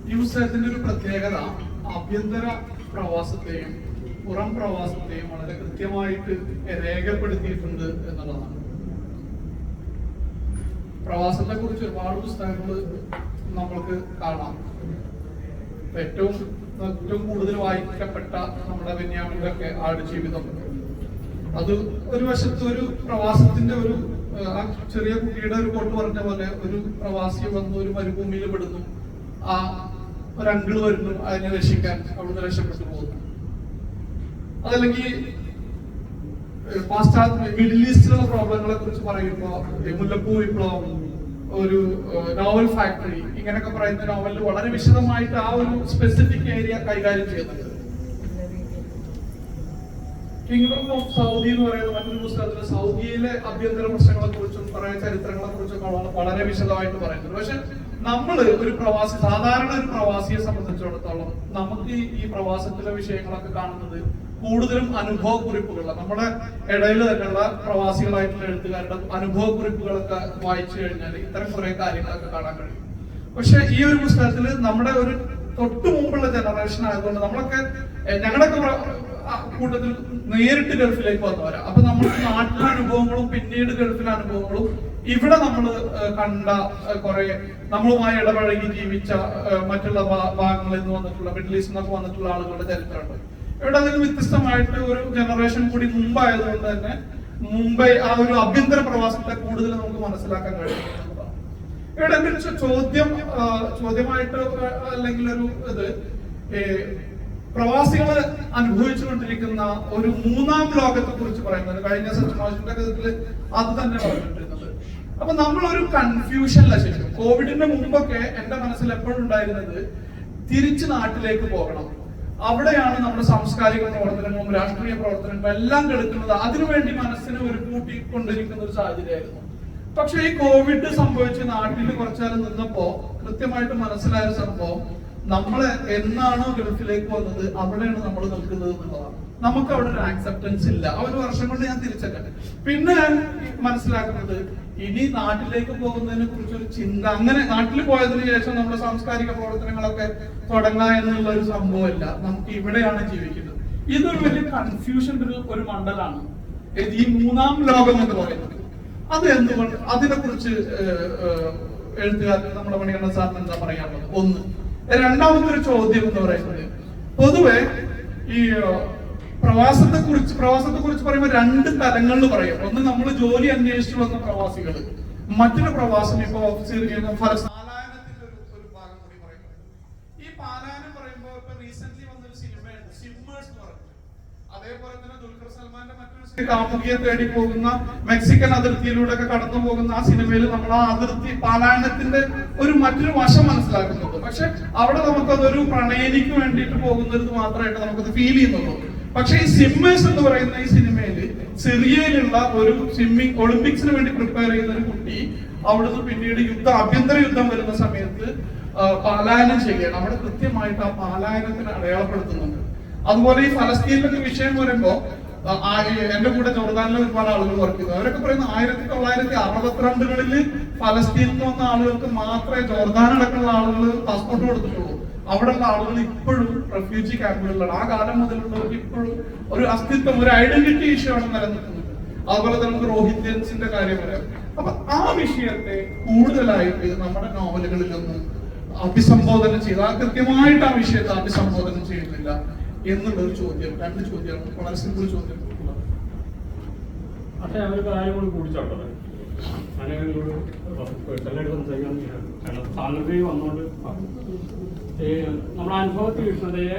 ഈ പുസ്തകത്തിന്റെ ഒരു പ്രത്യേകത ആഭ്യന്തര പ്രവാസത്തെയും പുറം പ്രവാസത്തെയും വളരെ കൃത്യമായിട്ട് രേഖപ്പെടുത്തിയിട്ടുണ്ട് എന്നുള്ളതാണ്. പ്രവാസത്തെ കുറിച്ച് ഒരുപാട് പുസ്തകങ്ങൾ നമ്മൾക്ക് കാണാം. ഏറ്റവും കൂടുതൽ വായിക്കപ്പെട്ട നമ്മുടെ ബെന്യാമിന്റെ ഒക്കെ ആടുജീവിതം, അത് ഒരു വശത്ത് ഒരു പ്രവാസത്തിന്റെ ഒരു ആ ചെറിയ കുട്ടിയുടെ ഒരു കോട്ട് പറഞ്ഞ പോലെ ഒരു പ്രവാസി വന്ന് ഒരു മരുഭൂമിയിൽ പെടുന്നു, ആ ഒരു അങ്കിള് വരുന്നു, അതിനെ രക്ഷിക്കാൻ അവിടുന്ന് രക്ഷപ്പെട്ടു പോകുന്നു. അതല്ലെങ്കിൽ പാശ്ചാത്യ മിഡിൽ ഈസ്റ്റിലുള്ള പ്രോബ്ലങ്ങളെ കുറിച്ച് പറയുമ്പോൾ മുല്ലപ്പൂ വിപ്ലവം, ഒരു നോവൽ ഫാക്ടറി, ഇങ്ങനെയൊക്കെ പറയുന്ന നോവലിൽ വളരെ വിശദമായിട്ട് ആ ഒരു സ്പെസിഫിക് ഏരിയ കൈകാര്യം ചെയ്യുന്നുണ്ട്. കിങ്ഡം ഓഫ് സൗദി എന്ന് പറയുന്ന മറ്റൊരു പുസ്തകത്തിൽ സൗദിയിലെ ആഭ്യന്തര പ്രശ്നങ്ങളെ കുറിച്ചും പറയുന്ന ചരിത്രങ്ങളെ കുറിച്ചൊക്കെ വളരെ വിശദമായിട്ട് പറയുന്നുണ്ട്. പക്ഷെ നമ്മൾ ഒരു പ്രവാസി, സാധാരണ ഒരു പ്രവാസിയെ സംബന്ധിച്ചിടത്തോളം നമുക്ക് ഈ പ്രവാസത്തിലെ വിഷയങ്ങളൊക്കെ കാണുന്നത് കൂടുതലും അനുഭവ കുറിപ്പുകളാണ്. നമ്മുടെ ഇടയിൽ തന്നെയുള്ള പ്രവാസികളായിട്ടുള്ള എഴുത്തുകാരുടെ അനുഭവ കുറിപ്പുകളൊക്കെ വായിച്ചു കഴിഞ്ഞാൽ ഇത്തരം കുറെ കാര്യങ്ങളൊക്കെ കാണാൻ കഴിയും. പക്ഷെ ഈ ഒരു പുസ്തകത്തിൽ നമ്മുടെ ഒരു തൊട്ടു മുമ്പുള്ള ജനറേഷൻ ആയതുകൊണ്ട് നമ്മളൊക്കെ ഞങ്ങളുടെയൊക്കെ കൂട്ടത്തിൽ നേരിട്ട് ഗൾഫിലേക്ക് വന്നവരാ. അപ്പൊ നമ്മൾക്ക് നാട്ടിലെ അനുഭവങ്ങളും പിന്നീട് ഗൾഫിലെ അനുഭവങ്ങളും ഇവിടെ നമ്മൾ കണ്ട കുറെ നമ്മളുമായി ഇടപഴകി ജീവിച്ച മറ്റുള്ള ഭാഗങ്ങളിൽ നിന്ന് വന്നിട്ടുള്ള മിഡിൽ ഈസ്റ്റിൽ നിന്നൊക്കെ വന്നിട്ടുള്ള ആളുകളുടെ ചരിത്രമുണ്ട്. ഇവിടെ അതിന് വ്യത്യസ്തമായിട്ട് ഒരു ജനറേഷൻ കൂടി മുമ്പായതുകൊണ്ട് തന്നെ മുംബൈ ആ ഒരു ആഭ്യന്തര പ്രവാസത്തെ കൂടുതൽ നമുക്ക് മനസ്സിലാക്കാൻ കഴിയും. ഇവിടെ എന്റെ ചോദ്യമായിട്ട് അല്ലെങ്കിൽ ഒരു ഇത് പ്രവാസികൾ അനുഭവിച്ചുകൊണ്ടിരിക്കുന്ന ഒരു മൂന്നാം ലോകത്തെ കുറിച്ച് പറയുന്നത് കഴിഞ്ഞ സച്ചിമാഷിന്റെ കഥത്തിൽ അത് തന്നെ പറഞ്ഞിട്ടിരുന്നത്. അപ്പൊ നമ്മളൊരു കൺഫ്യൂഷനില്ല. ശരിക്കും കോവിഡിന്റെ മുമ്പൊക്കെ എന്റെ മനസ്സിൽ എപ്പോഴും ഉണ്ടായിരുന്നത് തിരിച്ച് നാട്ടിലേക്ക് പോകണം, അവിടെയാണ് നമ്മുടെ സാംസ്കാരിക പ്രവർത്തനങ്ങളും രാഷ്ട്രീയ പ്രവർത്തനങ്ങളും എല്ലാം കെടുക്കുന്നത്, അതിനുവേണ്ടി മനസ്സിനെ ഒരു കൂട്ടിക്കൊണ്ടിരിക്കുന്ന ഒരു സാഹചര്യമായിരുന്നു. പക്ഷെ ഈ കോവിഡ് സംഭവിച്ച് നാട്ടിൽ കുറച്ചാലും നിന്നപ്പോ കൃത്യമായിട്ട് മനസ്സിലായ സംഭവം, നമ്മള് എന്നാണോ ഗൾഫിലേക്ക് വന്നത് അവിടെയാണ് നമ്മൾ നിൽക്കുന്നത് എന്നുള്ളതാണ്. നമുക്ക് അവിടെ ഒരു ആക്സെപ്റ്റൻസ് ഇല്ല. ആ ഒരു വർഷം കൊണ്ട് ഞാൻ തിരിച്ചൊക്കെ പിന്നെ ഞാൻ മനസ്സിലാക്കുന്നത് ഇനി നാട്ടിലേക്ക് പോകുന്നതിനെ കുറിച്ചൊരു ചിന്ത, അങ്ങനെ നാട്ടിൽ പോയതിനു ശേഷം നമ്മുടെ സാംസ്കാരിക പ്രവർത്തനങ്ങളൊക്കെ തുടങ്ങുക എന്നുള്ള ഒരു സംഭവമില്ല. നമുക്ക് ഇവിടെയാണ് ജീവിക്കുന്നത്. ഇതൊരു വലിയ കൺഫ്യൂഷന്റെ ഒരു മണ്ഡലാണ് ഈ മൂന്നാം ലോകം എന്ന് പറയുന്നത്. അത് എന്തുകൊണ്ട്, അതിനെ കുറിച്ച് എഴുത്തുകാരൻ നമ്മുടെ മണികണ്ഠൻ സാറിന് എന്താ പറയാനുള്ളത്? ഒന്ന്. രണ്ടാമത്തെ ഒരു ചോദ്യം എന്ന് പറയുന്നത്, പൊതുവെ ഈ പ്രവാസത്തെ കുറിച്ച് പറയുമ്പോൾ രണ്ട് തലങ്ങളിൽ പറയും. ഒന്ന് നമ്മൾ ജോലി അന്വേഷിച്ചു വന്ന പ്രവാസികൾ, മറ്റൊരു പ്രവാസം ഇപ്പൊ പാലായനത്തിന്റെ ഒരു ഭാഗം കൂടി പറയുന്നത്. ഈ പാലായനം പറയുമ്പോൾ ഇപ്പൊ റീസെന്റ് വന്നൊരു സിനിമയുണ്ട് സിമ്മേഴ്സ് എന്ന് പറഞ്ഞത്. അതേപോലെ തന്നെ ദുൽഖർ സൽമാന്റെ മറ്റൊരു കാമുകിയെ തേടി പോകുന്ന മെക്സിക്കൻ അതിർത്തിയിലൂടെ ഒക്കെ കടന്നു പോകുന്ന ആ സിനിമയിൽ നമ്മൾ ആ അതിർത്തി പാലായനത്തിന്റെ മറ്റൊരു വശം മനസ്സിലാക്കുന്നുണ്ട്. പക്ഷെ അവിടെ നമുക്കതൊരു പ്രണയിനിക്ക് വേണ്ടിയിട്ട് പോകുന്നത് മാത്രമായിട്ട് നമുക്കത് ഫീൽ ചെയ്യുന്നുള്ളൂ. പക്ഷെ ഈ സിമ്മേഴ്സ് എന്ന് പറയുന്ന ഈ സിനിമയിൽ സിറിയയിലുള്ള ഒരു സ്വിമ്മിംഗ് ഒളിമ്പിക്സിന് വേണ്ടി പ്രിപ്പയർ ചെയ്യുന്ന ഒരു കുട്ടി അവിടുന്ന് പിന്നീട് ആഭ്യന്തര യുദ്ധം വരുന്ന സമയത്ത് പാലായനം ചെയ്യുകയാണ്. അവിടെ കൃത്യമായിട്ട് ആ പാലായനത്തിന് അടയാളപ്പെടുത്തുന്നുണ്ട്. അതുപോലെ ഈ ഫലസ്തീനിലൊക്കെ വിഷയം വരുമ്പോ എന്റെ കൂടെ ജോർദാനിലെ ഒരുപാട് ആളുകൾ വർക്ക് ചെയ്തു. അവരൊക്കെ പറയുന്നത് 1962 ഫലസ്തീനിൽ നിന്ന് വന്ന ആളുകൾക്ക് മാത്രമേ ജോർദാനടക്കമുള്ള ആളുകൾ പാസ്പോർട്ട് കൊടുത്തിട്ടുള്ളൂ. അവിടെയുള്ള ആളുകൾ ഇപ്പോഴും റെഫ്യൂജി ക്യാമ്പുകളിലാണ്. ആ കാലം മുതലുള്ളവർക്ക് ഇപ്പോഴും ഒരു അസ്തിത്വം, ഒരു ഐഡന്റിറ്റി ഇഷ്യൂ ആണ് നിലനിൽക്കുന്നത്. അതുപോലെ തന്നെ നമുക്ക് റോഹിംഗ്യൻസിന്റെ കാര്യം വരാം. അപ്പൊ ആ വിഷയത്തെ കൂടുതലായിട്ട് നമ്മുടെ നോവലുകളിലൊന്നും അഭിസംബോധന ചെയ്ത് കൃത്യമായിട്ട് ആ വിഷയത്തെ അഭിസംബോധന ചെയ്യുന്നില്ല എന്നുള്ള ഒരു ചോദ്യം. രണ്ട് ചോദ്യമാണ്, വളരെ സിമ്പിൾ ചോദ്യം. പക്ഷെ ഒരു കാര്യം കൂടി കൂടിച്ചോട്ടത് പേഴ്സണലായിട്ട് സംസാരിക്കാൻ സാങ്കേതിക വന്നുകൊണ്ട് നമ്മുടെ അനുഭവ തീക്ഷ്ണതയെ